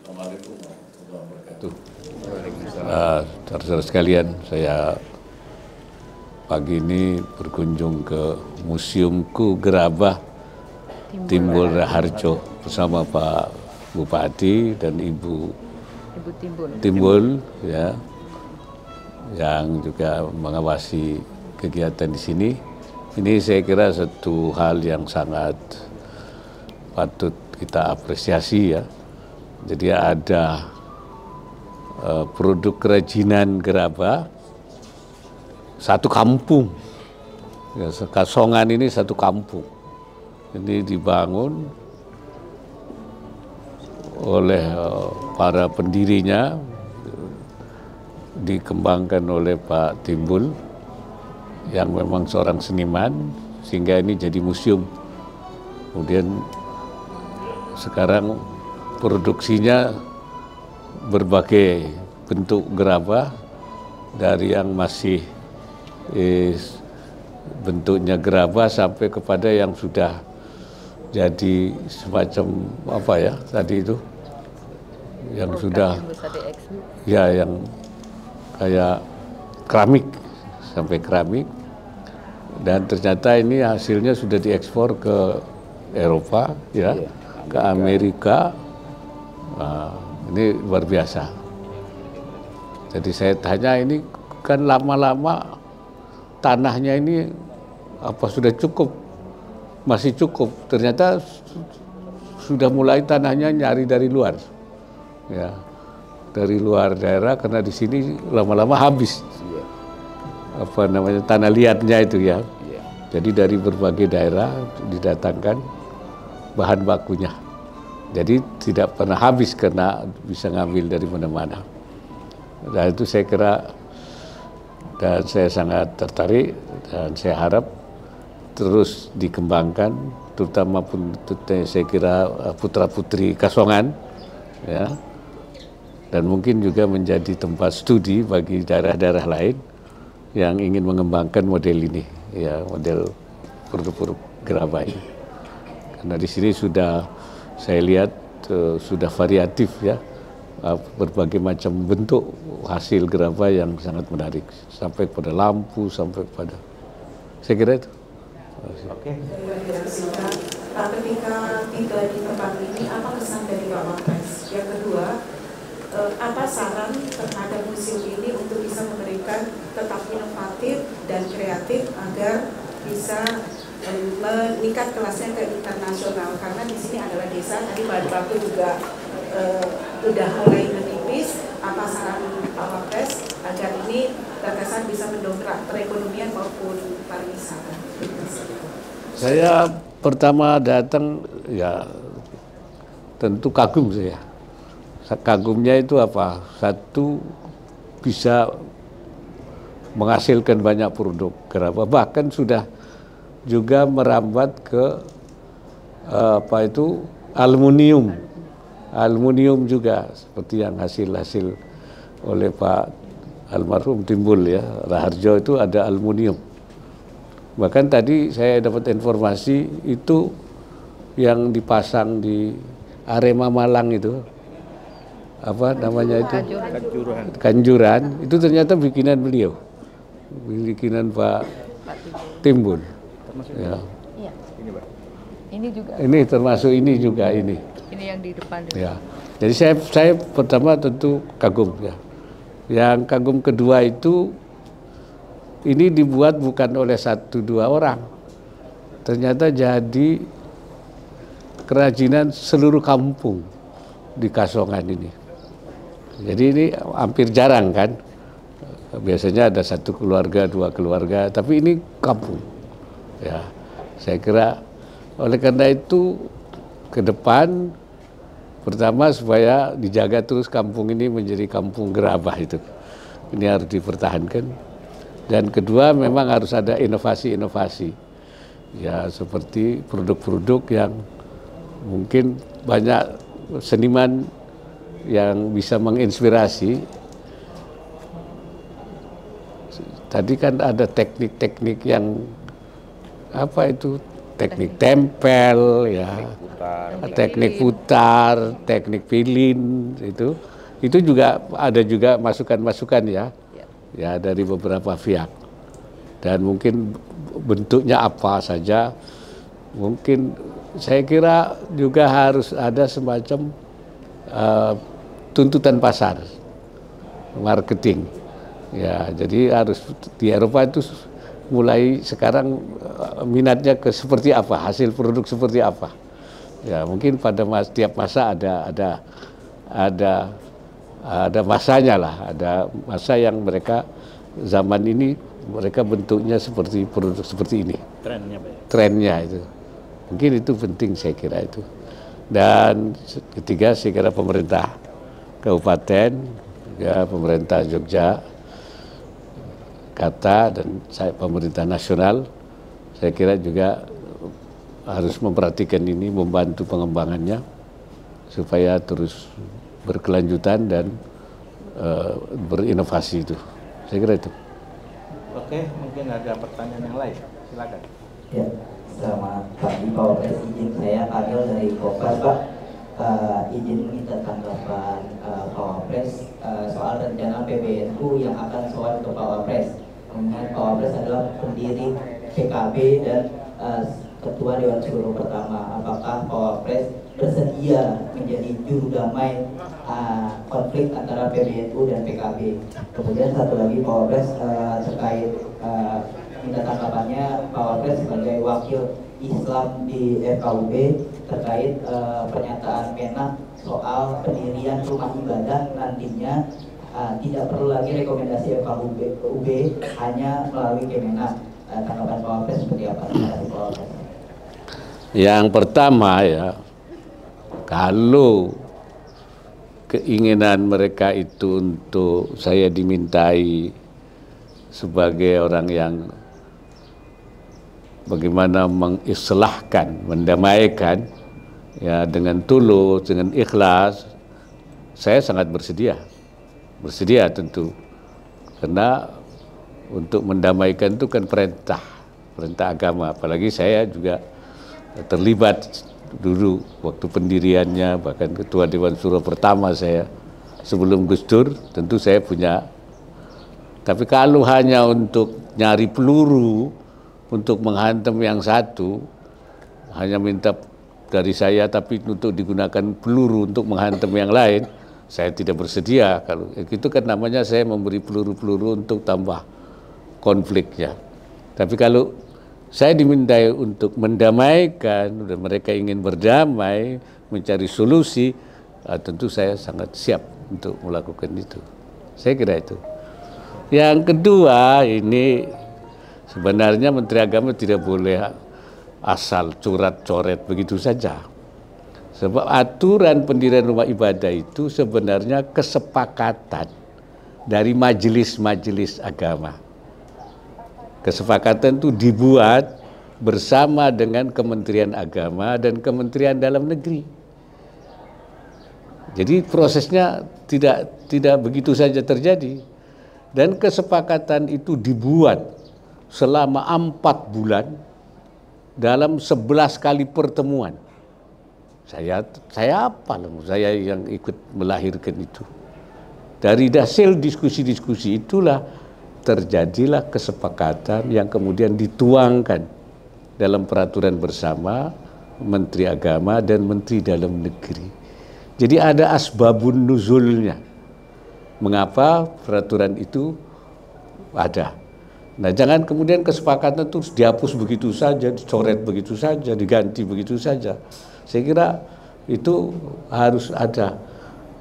Assalamualaikum warahmatullahi wabarakatuh. Saudara-saudara sekalian, saya pagi ini berkunjung ke Museumku Gerabah Timbul Raharjo bersama Pak Bupati dan Ibu Timbul, ya, yang juga mengawasi kegiatan di sini. Ini saya kira satu hal yang sangat patut kita apresiasi, ya. Jadi ada produk kerajinan gerabah satu kampung, ya, Kasongan ini satu kampung. Ini dibangun oleh para pendirinya, dikembangkan oleh Pak Timbul yang memang seorang seniman, sehingga ini jadi museum. Kemudian sekarang produksinya berbagai bentuk gerabah, dari yang masih bentuknya gerabah sampai kepada yang sudah jadi semacam apa ya tadi itu, yang sudah ya yang kayak keramik, sampai keramik. Dan ternyata ini hasilnya sudah diekspor ke Eropa, ya, ke Amerika. Nah, ini luar biasa. Jadi saya tanya, ini kan lama-lama tanahnya ini apa sudah cukup? Masih cukup. Ternyata sudah mulai tanahnya nyari dari luar, ya, dari luar daerah, karena di sini lama-lama habis apa namanya tanah liatnya itu, ya. Jadi dari berbagai daerah didatangkan bahan bakunya. Jadi tidak pernah habis karena bisa ngambil dari mana-mana. Dan itu saya kira, dan saya sangat tertarik, dan saya harap terus dikembangkan, terutama pun saya kira putra-putri Kasongan, ya, dan mungkin juga menjadi tempat studi bagi daerah-daerah lain yang ingin mengembangkan model ini, ya, model produk-produk gerabah ini. Karena di sini sudah saya lihat sudah variatif, ya, berbagai macam bentuk hasil gerabah yang sangat menarik, sampai pada lampu, sampai pada, saya kira itu. Oke. Pak, ketika tiba di tempat ini, apa kesan dari Pak Wapres? Yang kedua, apa saran terhadap museum ini untuk bisa memberikan tetap inovatif dan kreatif agar bisa meningkat kelasnya ke internasional, karena di sini adalah desa, tadi bahan baku juga sudah mulai menipis. Apa saran Pak Wapres agar ini terkesan bisa mendongkrak perekonomian maupun pariwisata? Saya pertama datang, ya, tentu kagum saya. Kagumnya itu apa? Satu, bisa menghasilkan banyak produk gerabah, bahkan sudah juga merambat ke apa itu aluminium juga, seperti yang hasil oleh Pak almarhum Timbul, ya, Raharjo, itu ada aluminium. Bahkan tadi saya dapat informasi itu yang dipasang di Arema Malang itu, apa namanya itu, Kanjuran, itu ternyata bikinan beliau, bikinan Pak Timbul. Ya. Iya. Ini juga. Ini termasuk ini juga ini. Ini yang di depan. Ya. Jadi saya pertama tentu kagum, ya. Yang kagum kedua itu, ini dibuat bukan oleh 1-2 orang. Ternyata jadi kerajinan seluruh kampung di Kasongan ini. Jadi ini hampir jarang kan. Biasanya ada 1 keluarga, 2 keluarga, tapi ini kampung. Ya, saya kira oleh karena itu ke depan, pertama supaya dijaga terus kampung ini menjadi kampung gerabah itu. Ini harus dipertahankan. Dan kedua, memang harus ada inovasi-inovasi. Ya, seperti produk-produk yang mungkin banyak seniman yang bisa menginspirasi. Tadi kan ada teknik-teknik yang apa itu, teknik tempel, ya, teknik putar, teknik pilin, itu juga ada juga masukan-masukan ya dari beberapa pihak. Dan mungkin bentuknya apa saja, mungkin saya kira juga harus ada semacam tuntutan pasar, marketing. Ya, jadi harus di Eropa itu mulai sekarang minatnya ke seperti apa, hasil produk seperti apa. Ya, mungkin pada tiap masa ada masanya lah, ada masa yang mereka zaman ini mereka bentuknya seperti produk seperti ini. Trennya, Pak. Trennya itu. Mungkin itu penting saya kira itu. Dan ketiga saya kira pemerintah kabupaten, ya pemerintah Jogja, dan pemerintah nasional, saya kira juga harus memperhatikan ini, membantu pengembangannya supaya terus berkelanjutan dan berinovasi itu. Saya kira itu. Oke, mungkin ada pertanyaan yang lain. Silakan. Ya, selamat pagi Pak Wapres. Izin saya Adil dari Kompas, Pak. Izin minta tanggapan Pak Wapres soal rencana PBNU yang akan soal ke Pak Wapres. Mengingat Pak Wapres adalah pendiri PKB dan Ketua Dewan Suro pertama. Apakah Pak Wapres bersedia menjadi juru damai konflik antara PBNU dan PKB? Kemudian satu lagi Pak Wapres terkait minta tanggapannya Pak Wapres sebagai wakil Islam di FKUB terkait pernyataan Menak soal pendirian rumah ibadah nantinya tidak perlu lagi rekomendasi FKUB, hanya melalui Kemenak. Tanggapan Pak Wapres seperti apa? Terima kasih Pak Wapres. Yang pertama ya, kalau keinginan mereka itu untuk saya dimintai sebagai orang yang bagaimana mengislahkan, mendamaikan ya dengan tulus, dengan ikhlas, saya sangat bersedia tentu, karena untuk mendamaikan itu kan perintah agama, apalagi saya juga terlibat dulu waktu pendiriannya, bahkan Ketua Dewan Suro pertama saya sebelum Gus Dur, tentu saya punya. Tapi kalau hanya untuk nyari peluru untuk menghantam yang satu, hanya minta dari saya tapi untuk digunakan peluru untuk menghantam yang lain, saya tidak bersedia. Kalau itu kan namanya saya memberi peluru-peluru untuk tambah konfliknya. Tapi kalau saya dimintai untuk mendamaikan dan mereka ingin berdamai, mencari solusi, tentu saya sangat siap untuk melakukan itu. Saya kira itu. Yang kedua, ini sebenarnya Menteri Agama tidak boleh asal coret-coret begitu saja. Sebab aturan pendirian rumah ibadah itu sebenarnya kesepakatan dari majelis-majelis agama. Kesepakatan itu dibuat bersama dengan Kementerian Agama dan Kementerian Dalam Negeri. Jadi prosesnya tidak begitu saja terjadi. Dan kesepakatan itu dibuat selama 4 bulan dalam 11 kali pertemuan. Saya yang ikut melahirkan itu. Dari hasil diskusi-diskusi itulah terjadilah kesepakatan yang kemudian dituangkan dalam peraturan bersama Menteri Agama dan Menteri Dalam Negeri. Jadi ada asbabun nuzulnya. Mengapa peraturan itu ada. Nah, jangan kemudian kesepakatan itu dihapus begitu saja, dicoret begitu saja, diganti begitu saja. Saya kira itu harus ada,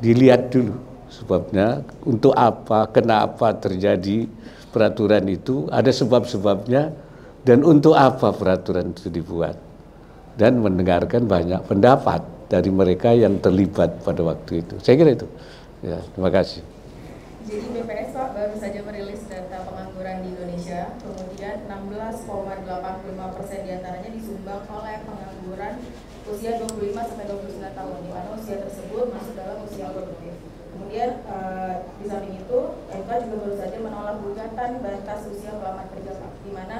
dilihat dulu sebabnya, untuk apa, kenapa terjadi peraturan itu, ada sebab-sebabnya, dan untuk apa peraturan itu dibuat. Dan mendengarkan banyak pendapat dari mereka yang terlibat pada waktu itu. Saya kira itu. Ya, terima kasih. Jadi BPS Pak baru saja merilis data pengangguran di Indonesia, kemudian 16,85% diantaranya disumbang oleh pengangguran usia 25-29 tahun, di mana usia tersebut masuk dalam usia produktif. Kemudian di samping itu MK juga baru saja menolak gugatan batas usia pelamar kerja Pak, di mana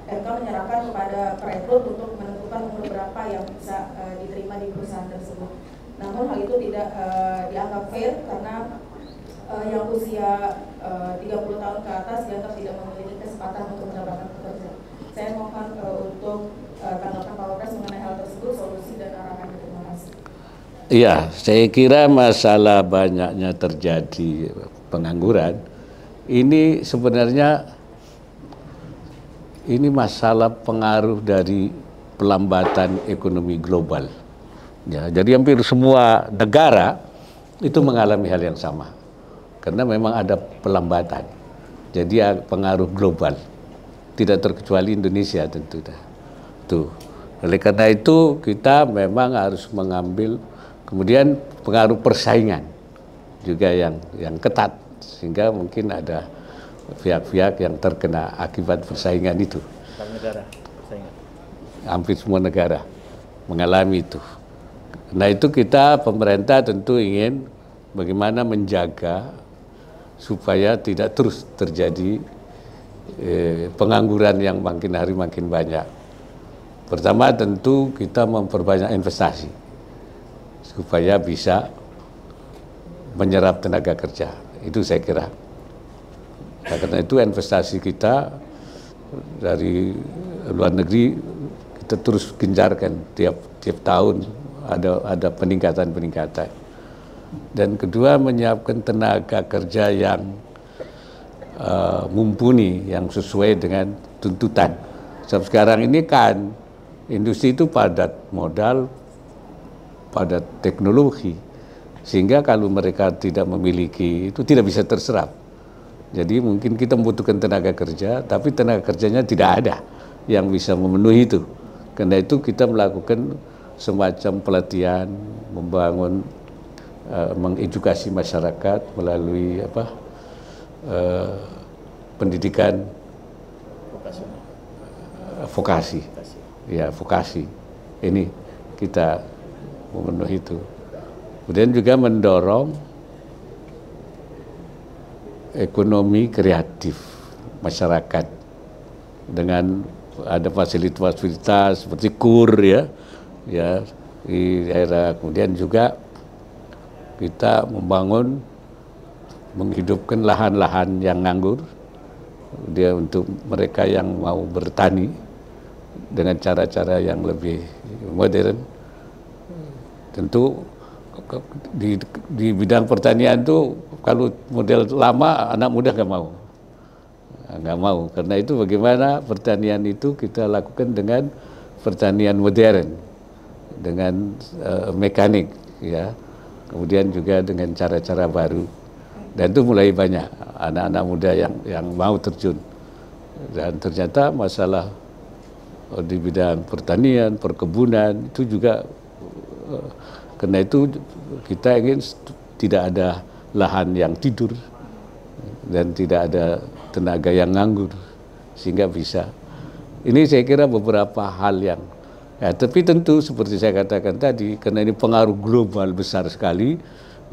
MK menyerahkan kepada perekrut untuk menentukan umur berapa yang bisa diterima di perusahaan tersebut. Namun hal itu tidak dianggap fair karena yang usia 30 tahun ke atas dianggap tidak memiliki kesempatan untuk mendapatkan pekerjaan. Saya mohon untuk tanggapan Pak Wapres mengenai hal tersebut, solusi dan arahan. Terima kasih. Iya, saya kira masalah banyaknya terjadi pengangguran ini sebenarnya ini masalah pengaruh dari pelambatan ekonomi global. Ya, jadi hampir semua negara itu mengalami hal yang sama. Karena memang ada pelambatan. Jadi pengaruh global. Tidak terkecuali Indonesia tentu. Tuh. Oleh karena itu kita memang harus mengambil kemudian pengaruh persaingan juga yang ketat sehingga mungkin ada pihak-pihak yang terkena akibat persaingan itu. Negara persaingan. Hampir semua negara mengalami itu. Nah itu kita pemerintah tentu ingin bagaimana menjaga supaya tidak terus terjadi pengangguran yang makin hari makin banyak. Pertama tentu kita memperbanyak investasi supaya bisa menyerap tenaga kerja. Itu saya kira. Nah, karena itu investasi kita dari luar negeri kita terus gencarkan tiap tahun ada peningkatan. Dan kedua menyiapkan tenaga kerja yang mumpuni, yang sesuai dengan tuntutan. Sebab sekarang ini kan industri itu padat modal, padat teknologi, sehingga kalau mereka tidak memiliki itu tidak bisa terserap. Jadi mungkin kita membutuhkan tenaga kerja, tapi tenaga kerjanya tidak ada yang bisa memenuhi itu. Karena itu kita melakukan semacam pelatihan, membangun, mengedukasi masyarakat melalui pendidikan vokasi. Ya, vokasi. Ini kita memenuhi itu. Kemudian juga mendorong ekonomi kreatif masyarakat dengan ada fasilitas-fasilitas seperti KUR ya di daerah. Kemudian juga kita membangun, menghidupkan lahan-lahan yang nganggur dia untuk mereka yang mau bertani dengan cara-cara yang lebih modern. Tentu di bidang pertanian itu kalau model lama anak muda nggak mau, karena itu bagaimana pertanian itu kita lakukan dengan pertanian modern, dengan mekanik ya, kemudian juga dengan cara-cara baru, dan itu mulai banyak anak-anak muda yang mau terjun. Dan ternyata masalah di bidang pertanian, perkebunan itu juga karena itu kita ingin tidak ada lahan yang tidur dan tidak ada tenaga yang nganggur sehingga bisa. Ini saya kira beberapa hal yang tapi tentu seperti saya katakan tadi karena ini pengaruh global besar sekali.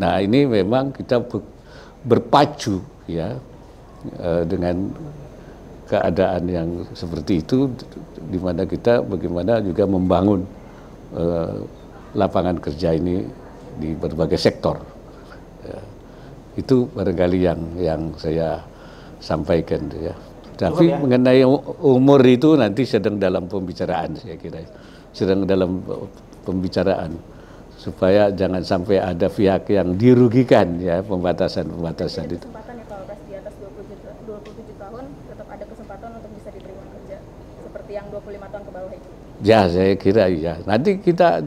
Nah ini memang kita berpacu ya dengan keadaan yang seperti itu, di mana kita bagaimana juga membangun lapangan kerja ini di berbagai sektor. Ya, itu barangkali yang saya sampaikan ya. Tapi mengenai umur itu nanti sedang dalam pembicaraan, saya kira sedang dalam pembicaraan supaya jangan sampai ada pihak yang dirugikan ya pembatasan itu. Kesempatan ya Pak Wapres di atas 27 tahun tetap ada kesempatan untuk bisa diterima kerja seperti yang 25 tahun ke bawah itu. Ya saya kira ya. Nanti kita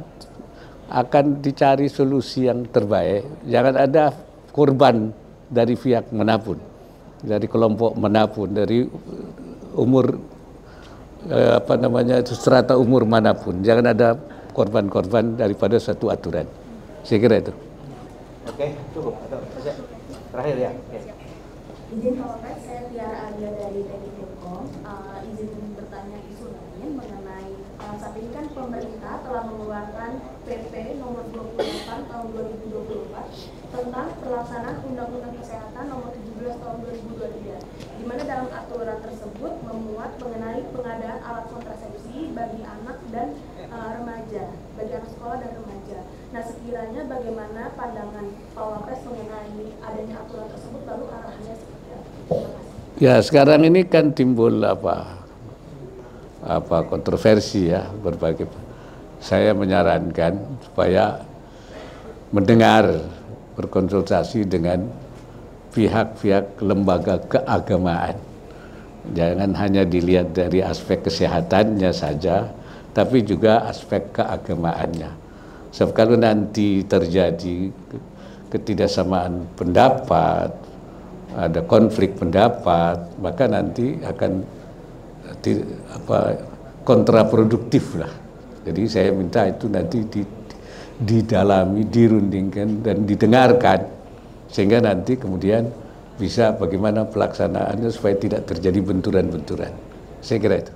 akan dicari solusi yang terbaik. Jangan ada korban dari pihak manapun, dari kelompok manapun, dari umur strata umur manapun. Jangan ada korban-korban daripada satu aturan. Saya kira itu. Oke, cukup. Terakhir ya. Oke. Izin Pak Wapres, saya Tiara Alia dari Detik.com. Izin bertanya isu lain mengenai saat ini kan pemerintah telah mengeluarkan PP nomor 28 tahun 2024 tentang pelaksanaan Undang-Undang Kesehatan Nomor 17 Tahun 2023, di mana dalam aturan tersebut memuat mengenai pengadaan alat kontrasepsi bagi anak dan remaja, bagi anak sekolah dan remaja. Nah, sekiranya bagaimana pandangan Pak Wapres mengenai adanya aturan tersebut, lalu arahannya seperti apa? Terima kasih. Ya, sekarang ini kan timbul kontroversi ya, berbagai. Saya menyarankan supaya mendengar, berkonsultasi dengan pihak-pihak lembaga keagamaan. Jangan hanya dilihat dari aspek kesehatannya saja, tapi juga aspek keagamaannya. Sebab kalau nanti terjadi ketidaksamaan pendapat, ada konflik pendapat, maka nanti akan kontraproduktif lah. Jadi saya minta itu nanti didalami, dirundingkan dan didengarkan, sehingga nanti kemudian bisa bagaimana pelaksanaannya supaya tidak terjadi benturan-benturan. Saya kira itu.